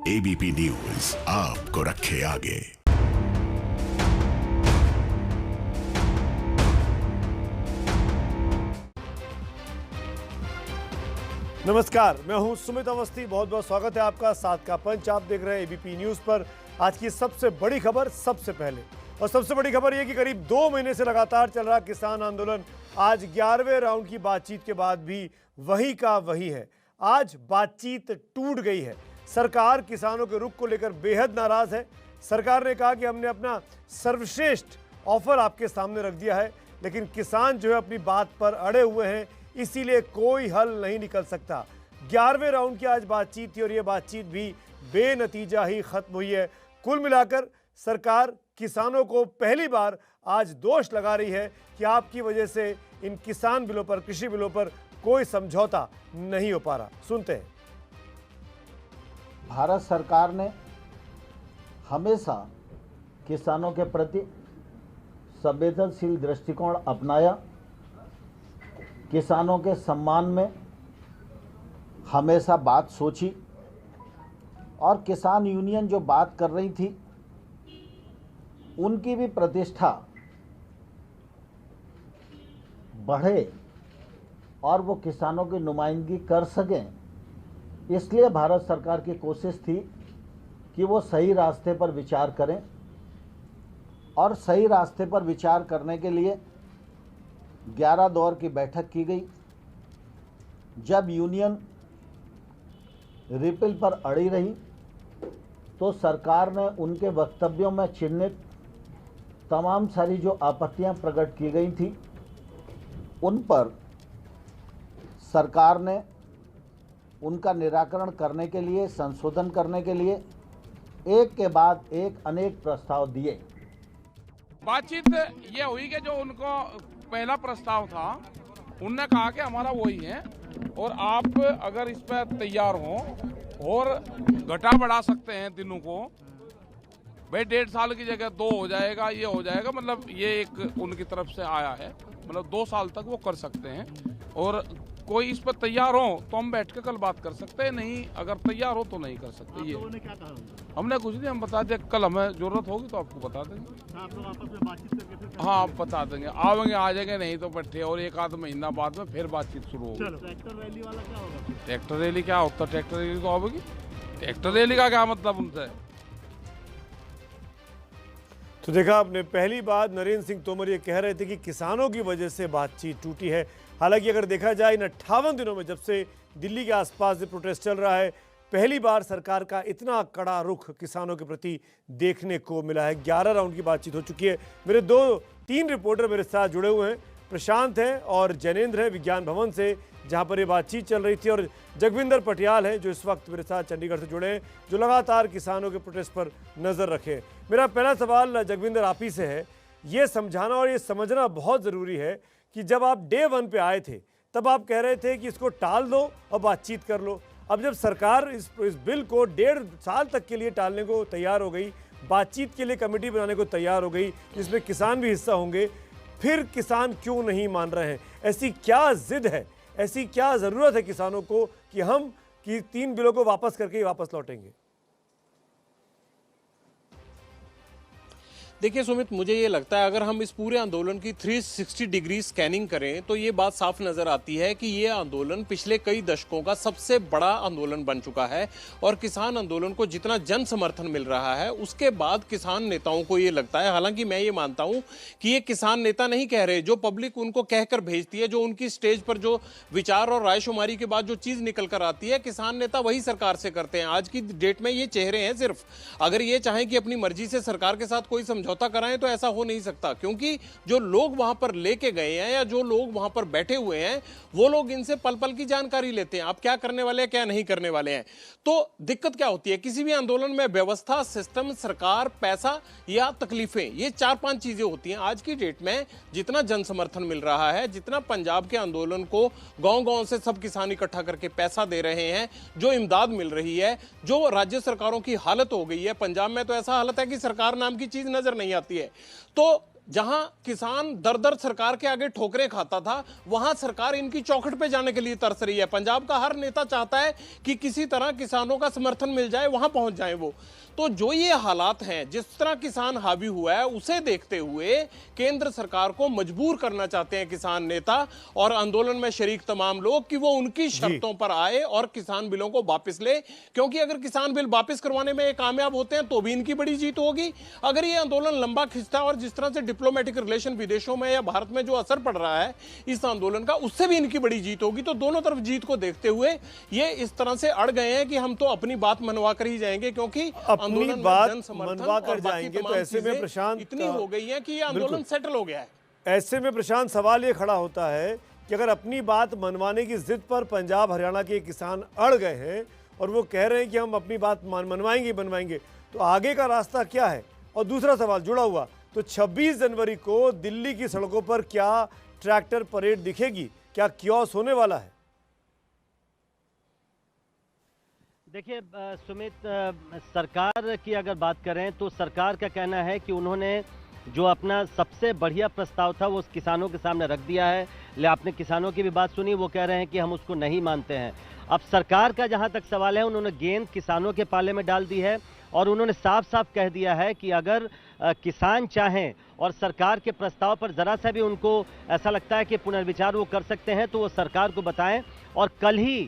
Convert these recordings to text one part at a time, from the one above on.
ABP news आपको रखे आगे। नमस्कार, मैं हूं सुमित अवस्थी। बहुत बहुत स्वागत है आपका। साथ का पंच आप देख रहे हैं एबीपी न्यूज पर। आज की सबसे बड़ी खबर सबसे पहले, और सबसे बड़ी खबर यह कि करीब 2 महीने से लगातार चल रहा किसान आंदोलन आज 11वें राउंड की बातचीत के बाद भी वही का वही है। आज बातचीत टूट गई है। सरकार किसानों के रुख को लेकर बेहद नाराज है। सरकार ने कहा कि हमने अपना सर्वश्रेष्ठ ऑफर आपके सामने रख दिया है, लेकिन किसान जो है अपनी बात पर अड़े हुए हैं, इसीलिए कोई हल नहीं निकल सकता। 11वें राउंड की आज बातचीत थी और यह बातचीत भी बेनतीजा ही खत्म हुई है। कुल मिलाकर सरकार किसानों को पहली बार आज दोष लगा रही है कि आपकी वजह से इन किसान बिलों पर, कृषि बिलों पर कोई समझौता नहीं हो पा रहा। सुनते हैं। भारत सरकार ने हमेशा किसानों के प्रति संवेदनशील दृष्टिकोण अपनाया। किसानों के सम्मान में हमेशा बात सोची और किसान यूनियन जो बात कर रही थी उनकी भी प्रतिष्ठा बढ़े और वो किसानों की नुमाइंदगी कर सकें, इसलिए भारत सरकार की कोशिश थी कि वो सही रास्ते पर विचार करें। और सही रास्ते पर विचार करने के लिए 11 दौर की बैठक की गई। जब यूनियन रिपील पर अड़ी रही तो सरकार ने उनके वक्तव्यों में चिन्हित तमाम सारी जो आपत्तियां प्रकट की गई थी उन पर सरकार ने उनका निराकरण करने के लिए, संशोधन करने के लिए एक के बाद एक अनेक प्रस्ताव दिए। बातचीत ये हुई कि जो उनको पहला प्रस्ताव था उनने कहा कि हमारा वही है और आप अगर इस पर तैयार हो और घटा बढ़ा सकते हैं दिनों को, भाई 1.5 साल की जगह 2 हो जाएगा, ये हो जाएगा, मतलब ये एक उनकी तरफ से आया है, मतलब 2 साल तक वो कर सकते हैं। और कोई इस पर तैयार हो तो हम बैठ के कल बात कर सकते हैं, नहीं अगर तैयार हो तो नहीं कर सकते। ये लोगों ने क्या कहा? हमने कुछ नहीं, हम बता दें, कल हमें जरूरत होगी तो आपको बता देंगे। आप लोग आपस में बातचीत करके फिर हाँ आप बता देंगे, आवेंगे आ जाएंगे, नहीं तो बैठे और 1 आध महीना बाद में फिर बातचीत शुरू होगी। ट्रैक्टर रैली वाला क्या होगा? ट्रैक्टर रैली क्या होता है? ट्रैक्टर रैली तो आवेगी। ट्रैक्टर रैली का क्या मतलब उनसे? तो देखा आपने, पहली बार नरेंद्र सिंह तोमर ये कह रहे थे कि किसानों की वजह से बातचीत टूटी है। हालांकि अगर देखा जाए इन 58 दिनों में जब से दिल्ली के आसपास ये प्रोटेस्ट चल रहा है, पहली बार सरकार का इतना कड़ा रुख किसानों के प्रति देखने को मिला है। 11 राउंड की बातचीत हो चुकी है। मेरे 2-3 रिपोर्टर मेरे साथ जुड़े हुए हैं। प्रशांत है और जैनेन्द्र है विज्ञान भवन से, जहां पर ये बातचीत चल रही थी, और जगविंदर पटियाल है जो इस वक्त मेरे साथ चंडीगढ़ से जुड़े हैं, जो लगातार किसानों के प्रोटेस्ट पर नज़र रखे। मेरा पहला सवाल जगविंदर आप ही से है। ये समझाना और ये समझना बहुत ज़रूरी है कि जब आप डे 1 पे आए थे तब आप कह रहे थे कि इसको टाल दो और बातचीत कर लो। अब जब सरकार इस बिल को 1.5 साल तक के लिए टालने को तैयार हो गई, बातचीत के लिए कमेटी बनाने को तैयार हो गई जिसमें किसान भी हिस्सा होंगे, फिर किसान क्यों नहीं मान रहे हैं? ऐसी क्या जिद है, ऐसी क्या ज़रूरत है किसानों को कि हम 3 बिलों को वापस करके ही वापस लौटेंगे? देखिए सुमित, मुझे ये लगता है अगर हम इस पूरे आंदोलन की 360 डिग्री स्कैनिंग करें तो ये बात साफ नजर आती है कि ये आंदोलन पिछले कई दशकों का सबसे बड़ा आंदोलन बन चुका है। और किसान आंदोलन को जितना जन समर्थन मिल रहा है उसके बाद किसान नेताओं को ये लगता है, हालांकि मैं ये मानता हूं कि ये किसान नेता नहीं कह रहे, जो पब्लिक उनको कहकर भेजती है, जो उनकी स्टेज पर जो विचार और रायशुमारी के बाद जो चीज निकल कर आती है, किसान नेता वही सरकार से करते हैं। आज की डेट में ये चेहरे हैं सिर्फ। अगर ये चाहें कि अपनी मर्जी से सरकार के साथ कोई समझौता कराएं तो ऐसा हो नहीं सकता, क्योंकि जो लोग वहां पर लेके गए हैं या जो लोग वहां पर बैठे हुए हैं वो लोग इनसे पल पल की जानकारी लेते हैं, आप क्या करने वाले हैं, क्या नहीं करने वाले हैं। तो दिक्कत क्या होती है किसी भी आंदोलन में? व्यवस्था, सिस्टम, सरकार, पैसा या तकलीफें, ये 4-5 चीजें होती हैं। आज की डेट में जितना जन समर्थन मिल रहा है, जितना पंजाब के आंदोलन को गांव-गांव से सब किसान इकट्ठा करके पैसा दे रहे हैं, जो इमदाद मिल रही है, जो राज्य सरकारों की हालत हो गई है, पंजाब में तो ऐसा हालत है कि सरकार नाम की चीज नजर नहीं आती है। तो जहां किसान दर दर सरकार के आगे ठोकरें खाता था, वहां सरकार इनकी चौखट पे जाने के लिए तरस रही है। पंजाब का हर नेता चाहता है कि किसी तरह किसानों का समर्थन मिल जाए, वहां पहुंच जाए वो। तो जो ये हालात हैं, जिस तरह किसान हावी हुआ है, उसे देखते हुए केंद्र सरकार को मजबूर करना चाहते हैं किसान नेता और आंदोलन में शरीक तमाम लोग कि वो उनकी शर्तों पर आए और किसान बिलों को वापस ले। क्योंकि अगर किसान बिल वापस करवाने में ये कामयाब होते हैं तो भी इनकी बड़ी जीत होगी। अगर ये आंदोलन लंबा खिंचता है और जिस तरह से डिप्लोमेटिक रिलेशन विदेशों में या भारत में जो असर पड़ रहा है इस आंदोलन का, उससे भी इनकी बड़ी जीत होगी। तो दोनों तरफ जीत को देखते हुए ये इस तरह से अड़ गए हैं कि हम तो अपनी बात मनवा कर ही जाएंगे, क्योंकि अपनी बात मनवा कर जाएंगे। तो ऐसे में प्रशांत इतनी हो गई है कि ये आंदोलन सेटल हो गया है। ऐसे में प्रशांत सवाल ये खड़ा होता है कि अगर अपनी बात मनवाने की जिद पर पंजाब हरियाणा के किसान अड़ गए हैं और वो कह रहे हैं कि हम अपनी बात मनवाएंगे, तो आगे का रास्ता क्या है? और दूसरा सवाल जुड़ा हुआ, तो 26 जनवरी को दिल्ली की सड़कों पर क्या ट्रैक्टर परेड दिखेगी? क्या कियोस्क होने वाला है? देखिए सुमित, सरकार की अगर बात करें तो सरकार का कहना है कि उन्होंने जो अपना सबसे बढ़िया प्रस्ताव था वो किसानों के सामने रख दिया है। ले आपने किसानों की भी बात सुनी, वो कह रहे हैं कि हम उसको नहीं मानते हैं। अब सरकार का जहां तक सवाल है, उन्होंने गेंद किसानों के पाले में डाल दी है और उन्होंने साफ साफ कह दिया है कि अगर किसान चाहें और सरकार के प्रस्ताव पर ज़रा सा भी उनको ऐसा लगता है कि पुनर्विचार वो कर सकते हैं तो वो सरकार को बताएं। और कल ही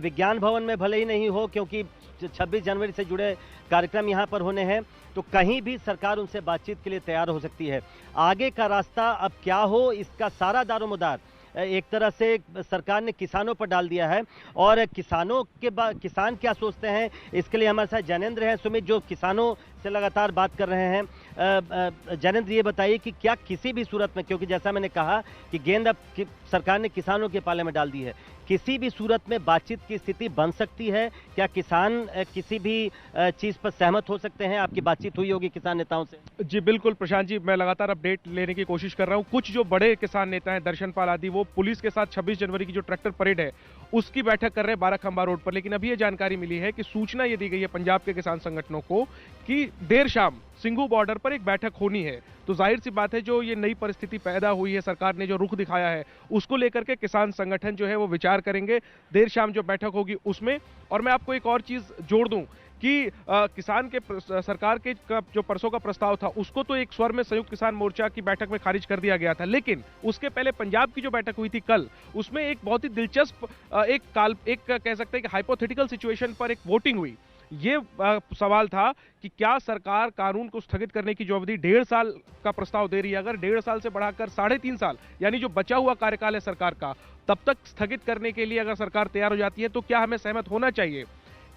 विज्ञान भवन में भले ही नहीं हो, क्योंकि 26 जनवरी से जुड़े कार्यक्रम यहाँ पर होने हैं, तो कहीं भी सरकार उनसे बातचीत के लिए तैयार हो सकती है। आगे का रास्ता अब क्या हो, इसका सारा दारोमदार एक तरह से सरकार ने किसानों पर डाल दिया है। और किसान क्या सोचते हैं, इसके लिए हमारे साथ जैनेंद्र हैं सुमित, जो किसानों से लगातार बात कर रहे हैं। जैनेंद्र, ये बताइए कि क्या किसी भी सूरत में, क्योंकि जैसा मैंने कहा कि गेंद अब सरकार ने किसानों के पाले में डाल दी है, किसी भी सूरत में बातचीत की स्थिति बन सकती है? क्या किसान किसी भी चीज़ पर सहमत हो सकते हैं? आपकी बातचीत हुई होगी किसान नेताओं से? जी बिल्कुल प्रशांत जी, मैं लगातार अपडेट लेने की कोशिश कर रहा हूँ। कुछ जो बड़े किसान नेता हैं, दर्शन पाल आदि, वो पुलिस के साथ 26 जनवरी की जो ट्रैक्टर परेड है उसकी बैठक कर रहे हैं 12 खंबा रोड पर। लेकिन अभी ये जानकारी मिली है कि सूचना ये दी गई है पंजाब के किसान संगठनों को कि देर शाम सिंघू बॉर्डर पर एक बैठक होनी है। तो जाहिर सी बात है, जो ये नई परिस्थिति पैदा हुई है, सरकार ने जो रुख दिखाया है उसको लेकर के किसान संगठन जो है वो विचार करेंगे देर शाम जो बैठक होगी उसमें। और मैं आपको एक और चीज जोड़ दूं कि किसान के सरकार के जो परसों का प्रस्ताव था उसको तो एक स्वर में संयुक्त किसान मोर्चा की बैठक में खारिज कर दिया गया था। लेकिन उसके पहले पंजाब की जो बैठक हुई थी कल, उसमें एक बहुत ही दिलचस्प एक कह सकते हैं कि हाइपोथेटिकल सिचुएशन पर एक वोटिंग हुई। ये सवाल था कि क्या सरकार कानून को स्थगित करने की जो अवधि 1.5 साल का प्रस्ताव दे रही है, अगर 1.5 साल से बढ़ाकर 3.5 साल यानी जो बचा हुआ कार्यकाल है सरकार का, तब तक स्थगित करने के लिए अगर सरकार तैयार हो जाती है तो क्या हमें सहमत होना चाहिए?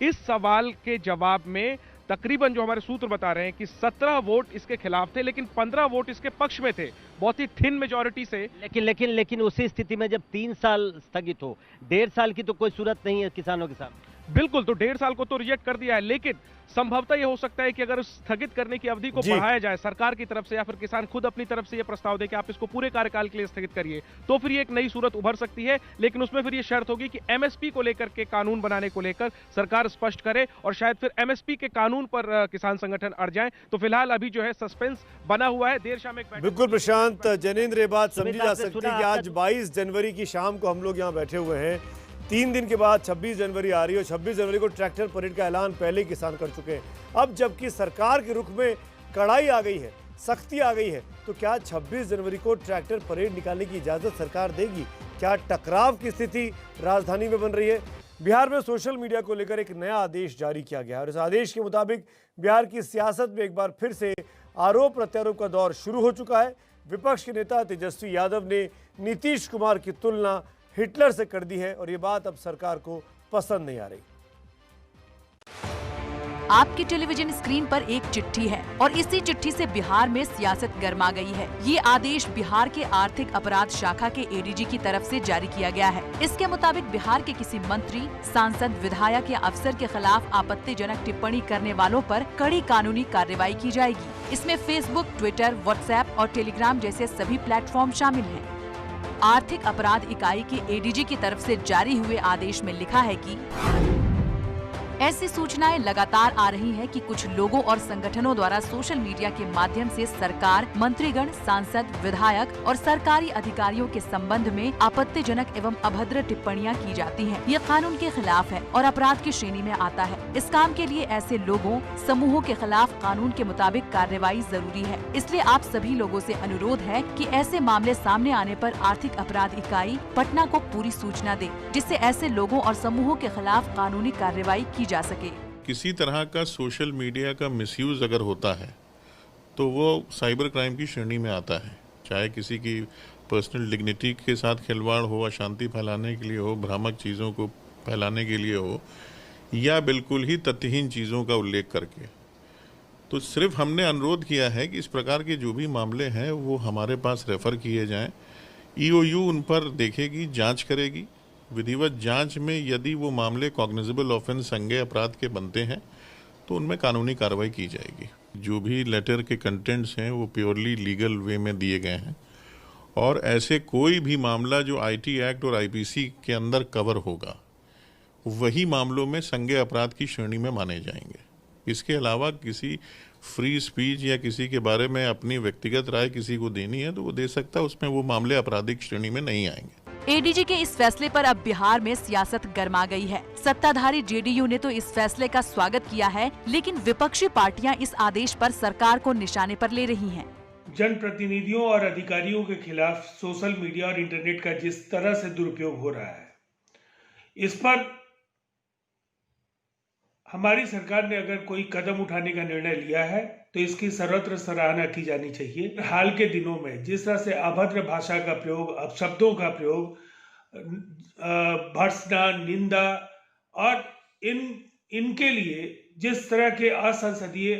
इस सवाल के जवाब में तकरीबन जो हमारे सूत्र बता रहे हैं कि 17 वोट इसके खिलाफ थे, लेकिन 15 वोट इसके पक्ष में थे, बहुत ही थिन मेजॉरिटी से। लेकिन उसी स्थिति में जब 3 साल स्थगित हो, 1.5 साल की तो कोई सूरत नहीं है किसानों के सामने। बिल्कुल, तो 1.5 साल को तो रिजेक्ट कर दिया है। लेकिन संभवतः यह हो सकता है कि अगर स्थगित करने की अवधि को बढ़ाया जाए सरकार की तरफ से, या फिर किसान खुद अपनी तरफ से यह प्रस्ताव दे कि आप इसको पूरे कार्यकाल के लिए स्थगित करिए, तो फिर ये एक नई सूरत उभर सकती है। लेकिन उसमें फिर ये शर्त होगी कि एमएसपी को लेकर के, कानून बनाने को लेकर सरकार स्पष्ट करे और शायद फिर एमएसपी के कानून पर किसान संगठन अड़ जाए। तो फिलहाल अभी जो है सस्पेंस बना हुआ है। देर शाम एक बिल्कुल प्रशांत, जैनेंद्र, ये बात समझी जा सकती है कि आज 22 जनवरी की शाम को हम लोग यहाँ बैठे हुए हैं, 3 दिन के बाद 26 जनवरी आ रही है और 26 जनवरी को ट्रैक्टर परेड का ऐलान पहले ही किसान कर चुके हैं। अब जबकि सरकार के रुख में कड़ाई आ गई है, सख्ती आ गई है, तो क्या 26 जनवरी को ट्रैक्टर परेड निकालने की इजाज़त सरकार देगी? क्या टकराव की स्थिति राजधानी में बन रही है? बिहार में सोशल मीडिया को लेकर एक नया आदेश जारी किया गया और इस आदेश के मुताबिक बिहार की सियासत में एक बार फिर से आरोप प्रत्यारोप का दौर शुरू हो चुका है। विपक्ष के नेता तेजस्वी यादव ने नीतीश कुमार की तुलना हिटलर से कर दी है और ये बात अब सरकार को पसंद नहीं आ रही। आपके टेलीविजन स्क्रीन पर एक चिट्ठी है और इसी चिट्ठी से बिहार में सियासत गर्मा गई है। ये आदेश बिहार के आर्थिक अपराध शाखा के एडीजी की तरफ से जारी किया गया है। इसके मुताबिक बिहार के किसी मंत्री, सांसद, विधायक या अफसर के खिलाफ आपत्तिजनक टिप्पणी करने वालों पर कड़ी कानूनी कार्रवाई की जाएगी। इसमें फेसबुक, ट्विटर, व्हाट्सएप और टेलीग्राम जैसे सभी प्लेटफॉर्म शामिल हैं। आर्थिक अपराध इकाई के एडीजी की तरफ से जारी हुए आदेश में लिखा है कि ऐसी सूचनाएं लगातार आ रही हैं कि कुछ लोगों और संगठनों द्वारा सोशल मीडिया के माध्यम से सरकार, मंत्रीगण, सांसद, विधायक और सरकारी अधिकारियों के संबंध में आपत्तिजनक एवं अभद्र टिप्पणियां की जाती हैं। ये कानून के खिलाफ है और अपराध की श्रेणी में आता है। इस काम के लिए ऐसे लोगों, समूहों के खिलाफ कानून के मुताबिक कार्रवाई जरूरी है। इसलिए आप सभी लोगों से अनुरोध है कि ऐसे मामले सामने आने पर आर्थिक अपराध इकाई पटना को पूरी सूचना दे, जिससे ऐसे लोगों और समूहों के खिलाफ कानूनी कार्रवाई की जा सके। किसी तरह का सोशल मीडिया का मिसयूज अगर होता है तो वो साइबर क्राइम की श्रेणी में आता है, चाहे किसी की पर्सनल डिग्निटी के साथ खिलवाड़ हो, अशांति फैलाने के लिए हो, भ्रामक चीज़ों को फैलाने के लिए हो, या बिल्कुल ही तथ्यहीन चीज़ों का उल्लेख करके। तो सिर्फ हमने अनुरोध किया है कि इस प्रकार के जो भी मामले हैं वो हमारे पास रेफ़र किए जाएं। ईओयू उन पर देखेगी, जांच करेगी। विधिवत जांच में यदि वो मामले कॉग्निजेबल ऑफेंस, संज्ञेय अपराध के बनते हैं तो उनमें कानूनी कार्रवाई की जाएगी। जो भी लेटर के कंटेंट्स हैं वो प्योरली लीगल वे में दिए गए हैं और ऐसे कोई भी मामला जो आईटी एक्ट और आईपीसी के अंदर कवर होगा वही मामलों में संज्ञेय अपराध की श्रेणी में माने जाएंगे। इसके अलावा किसी फ्री स्पीच या किसी के बारे में अपनी व्यक्तिगत राय किसी को देनी है तो वो दे सकता है, उसमें वो मामले आपराधिक श्रेणी में नहीं आएंगे। एडीजी के इस फैसले पर अब बिहार में सियासत गर्मा गई है। सत्ताधारी जेडीयू ने तो इस फैसले का स्वागत किया है, लेकिन विपक्षी पार्टियां इस आदेश पर सरकार को निशाने पर ले रही हैं। जनप्रतिनिधियों और अधिकारियों के खिलाफ सोशल मीडिया और इंटरनेट का जिस तरह से दुरुपयोग हो रहा है, इस पर हमारी सरकार ने अगर कोई कदम उठाने का निर्णय लिया है तो इसकी सर्वत्र सराहना की जानी चाहिए। हाल के दिनों में जिस तरह से अभद्र भाषा का प्रयोग, अपशब्दों का प्रयोग, भर्त्सना, निंदा और इनके लिए जिस तरह के असंसदीय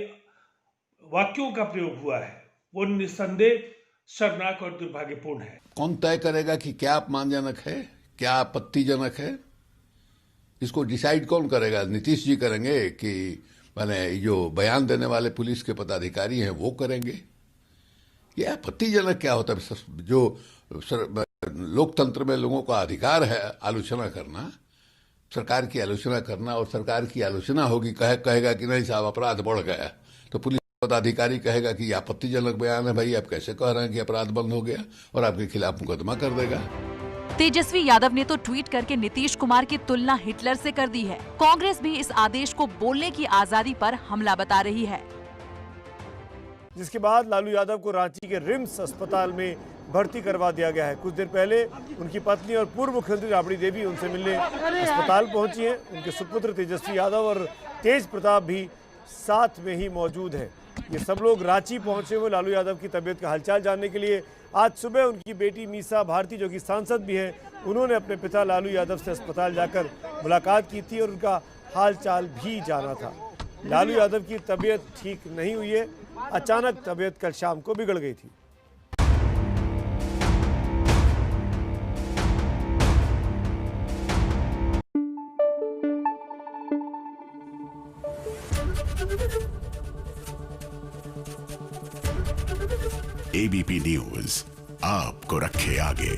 वाक्यों का प्रयोग हुआ है वो निस्संदेह शर्मनाक और दुर्भाग्यपूर्ण है। कौन तय करेगा कि क्या अपमानजनक है, क्या आपत्तिजनक है? इसको डिसाइड कौन करेगा? नीतीश जी करेंगे कि माने जो बयान देने वाले पुलिस के पदाधिकारी हैं वो करेंगे? ये आपत्तिजनक क्या होता है? जो लोकतंत्र में लोगों का अधिकार है आलोचना करना, सरकार की आलोचना करना, और सरकार की आलोचना होगी, कहेगा कि नहीं साहब अपराध बढ़ गया, तो पुलिस पदाधिकारी कहेगा कि ये आपत्तिजनक बयान है, भाई आप कैसे कह रहे हैं कि अपराध बंद हो गया, और आपके खिलाफ मुकदमा कर देगा। तेजस्वी यादव ने तो ट्वीट करके नीतीश कुमार की तुलना हिटलर से कर दी है। कांग्रेस भी इस आदेश को बोलने की आजादी पर हमला बता रही है। जिसके बाद लालू यादव को रांची के रिम्स अस्पताल में भर्ती करवा दिया गया है। कुछ देर पहले उनकी पत्नी और पूर्व मुख्यमंत्री राबड़ी देवी उनसे मिलने अस्पताल पहुंची हैं। उनके सुपुत्र तेजस्वी यादव और तेज प्रताप भी साथ में ही मौजूद है। ये सब लोग रांची पहुंचे हुए लालू यादव की तबीयत का हालचाल जानने के लिए। आज सुबह उनकी बेटी मीसा भारती, जो कि सांसद भी हैं, उन्होंने अपने पिता लालू यादव से अस्पताल जाकर मुलाकात की थी और उनका हालचाल भी जाना था। लालू यादव की तबीयत ठीक नहीं हुई है। अचानक तबीयत कल शाम को बिगड़ गई थी। एबीपी न्यूज आपको रखे आगे।